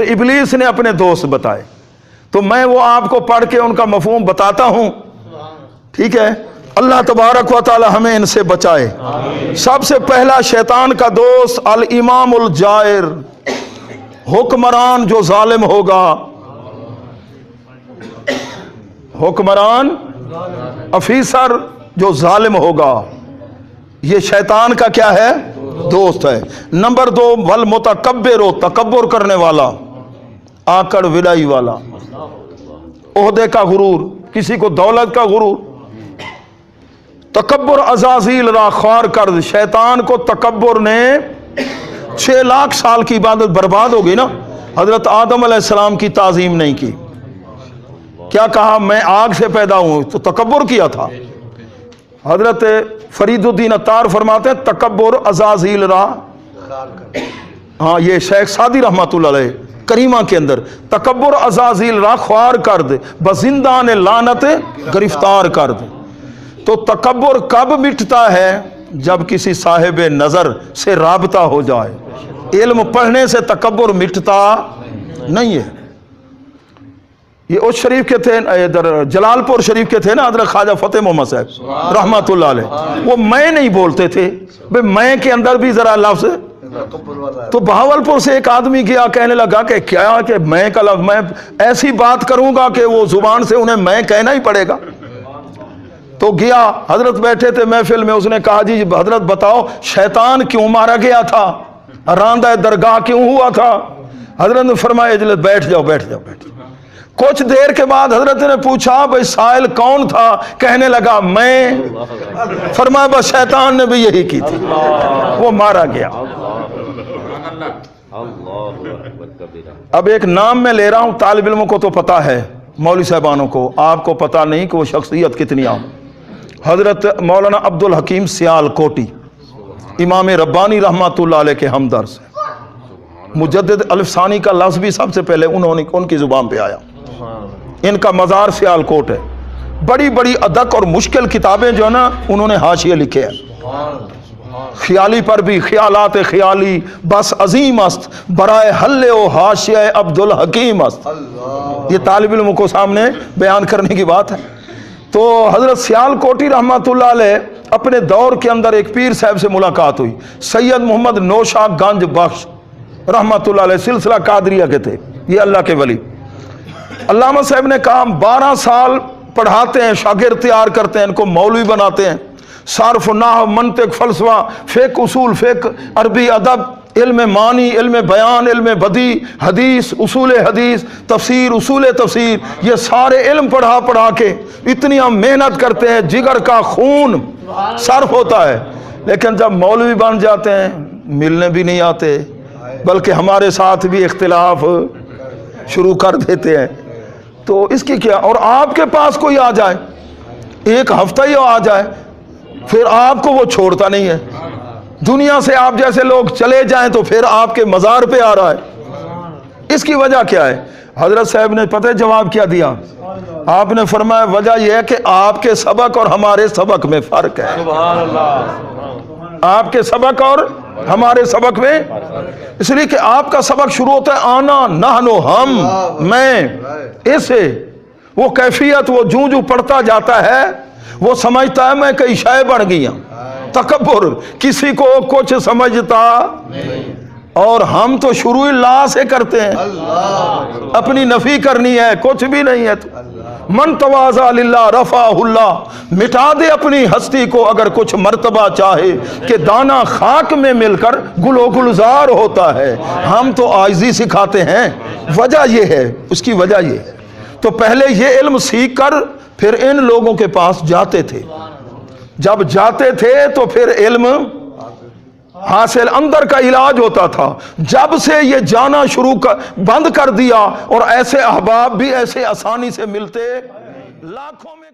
इबलीस ने अपने दोस्त बताए, तो मैं वो आपको पढ़ के उनका मफहूम बताता हूं, ठीक है। अल्लाह तबारक व तआला हमें इनसे बचाए। सबसे पहला शैतान का दोस्त अल इमामुल जायर, हुक्मरान जो जालिम होगा, हुक्मरान अफीसर जो जालिम होगा, ये शैतान का क्या है? दोस्त है। नंबर 2 वल मुतकब्बिर, तकब्बुर करने वाला, आकड़ विदाई वाला, ओहदे का गुरूर, किसी को दौलत का गुरूर। तकब्बुर अज़ाज़ील रा ख्वार कर, शैतान को तकब्बुर ने 6 लाख साल की इबादत बर्बाद हो गई ना। हजरत आदम अलैहिस्सलाम की ताज़ीम नहीं की, क्या कहा? मैं आग से पैदा हूं, तो तकब्बुर किया था। हजरत फरीदुद्दीन अत्तार फरमाते हैं तकब्बुर अज़ाज़ील रा, हाँ ये शेख सादी रहमतुल्लाह अलैह करीमा के अंदर, तकब्बुर अज़ाज़ील रा ख्वार कर दे, बजिंदान लानत गिरफ्तार कर दे। तो तकब्बुर कब मिटता है? जब किसी साहिब नज़र से राबता हो जाए। इल्म पढ़ने से तकब्बुर मिटता नहीं है। ये उस शरीफ के थे, इधर जलालपुर शरीफ के थे ना हज़रत ख्वाजा फतेह मोहम्मद साहब रहमतुल्लाह अलैह, वो मैं नहीं बोलते थे भाई, मैं के अंदर भी जरा लफ्ज़। तो बहावलपुर से एक आदमी गया, कहने लगा कि क्या कि मैं का लफ्ज़, मैं ऐसी बात करूंगा कि वो जुबान से उन्हें मैं कहना ही पड़ेगा। तो गया, हजरत बैठे थे महफिल में, उसने कहा जी हजरत बताओ शैतान क्यों मारा गया था, रांदा दरगाह क्यों हुआ था? हजरत ने फरमाया इजलत बैठ जाओ बैठ जाओ बैठ जाओ। कुछ देर के बाद हजरत ने पूछा भाई साइल कौन था? कहने लगा मैं। फरमाया बस शैतान ने भी यही की थी, वो मारा गया। अब एक नाम मैं ले रहा हूं, तालिब इल्मों को तो पता है, मौलवी साहबानों को, आपको पता नहीं कि वो शख्सियत कितनी आम। हजरत मौलाना अब्दुल हकीम सियालकोटी, इमाम रब्बानी रहमतुल्लाह अलैह के हमदर्द, मुजद्दिद अलिफसानी का लफ्ज़ भी सबसे पहले उन्होंने उनकी जुबान पे आया। इनका मज़ार सियालकोट है। बड़ी बड़ी अदक और मुश्किल किताबें जो है ना उन्होंने हाशिए लिखे हैं। ख्याली पर भी ख्यालात ख्याली बस अजीम अस्त, बराए हल्ले ओ हाशिया अब्दुल हकीम अस्त। ये तालिब इल्म को सामने बयान करने की बात है। तो हजरत सियालकोटी रहमतुल्लाह अलैह अपने दौर के अंदर एक पीर साहब से मुलाकात हुई, सैयद मोहम्मद नौशाद गंज बख्श रहमतुल्लाह अलैह, सिलसिला कादरिया के थे ये, अल्लाह के वली। अल्लामा साहब ने कहा 12 साल पढ़ाते हैं, शागिर्द तैयार करते हैं, इनको मौलवी बनाते हैं। सार्फ, नाहव, मंतिक, फलसफा, फ़िक़्ह, उसूल फ़िक़्ह, अरबी अदब, इल्म मानी, इल्म बयान, इल्म बदी, हदीस, उसूल हदीस, तफसीर, उसूल तफसीर, ये सारे इल्म पढ़ा पढ़ा के इतनी हम मेहनत करते हैं, जिगर का खून सर्फ होता है। लेकिन जब मौलवी बन जाते हैं मिलने भी नहीं आते, बल्कि हमारे साथ भी इख्तिलाफ शुरू कर देते हैं। तो इसकी क्या? और आपके पास कोई आ जाए, एक हफ्ता ही आ जाए, फिर आपको वो छोड़ता नहीं है। दुनिया से आप जैसे लोग चले जाएं तो फिर आपके मज़ार पे आ रहा है। इसकी वजह क्या है? हजरत साहब ने पता है जवाब क्या दिया? आपने फरमाया वजह यह है कि आपके सबक और हमारे सबक में फ़र्क है। आपके सबक और हमारे सबक में, इसलिए कि आपका सबक शुरू होता है आना, नहनो, हम, मैं, इससे वो कैफियत वो जूं जूं पढ़ता जाता है वो समझता है मैं कई शय बढ़ गई हूं। तकब्बुर, किसी को कुछ समझता नहीं। और हम तो शुरू ही ला से करते हैं, अपनी नफी करनी है, कुछ भी नहीं है। तो मन तवाज़ा लिल्लाह रफ़ाहुल्लाह, मिटा दे अपनी हस्ती को अगर कुछ मर्तबा चाहे, कि दाना खाक में मिलकर गुलो गुलजार होता है। हम तो आजिज़ी सिखाते हैं, वजह यह है, उसकी वजह यह है। तो पहले ये इल्म सीख कर फिर इन लोगों के पास जाते थे। जब जाते थे तो फिर इल्म हासिल, अंदर का इलाज होता था। जब से ये जाना बंद कर दिया और ऐसे अहबाब भी ऐसे आसानी से मिलते लाखों में।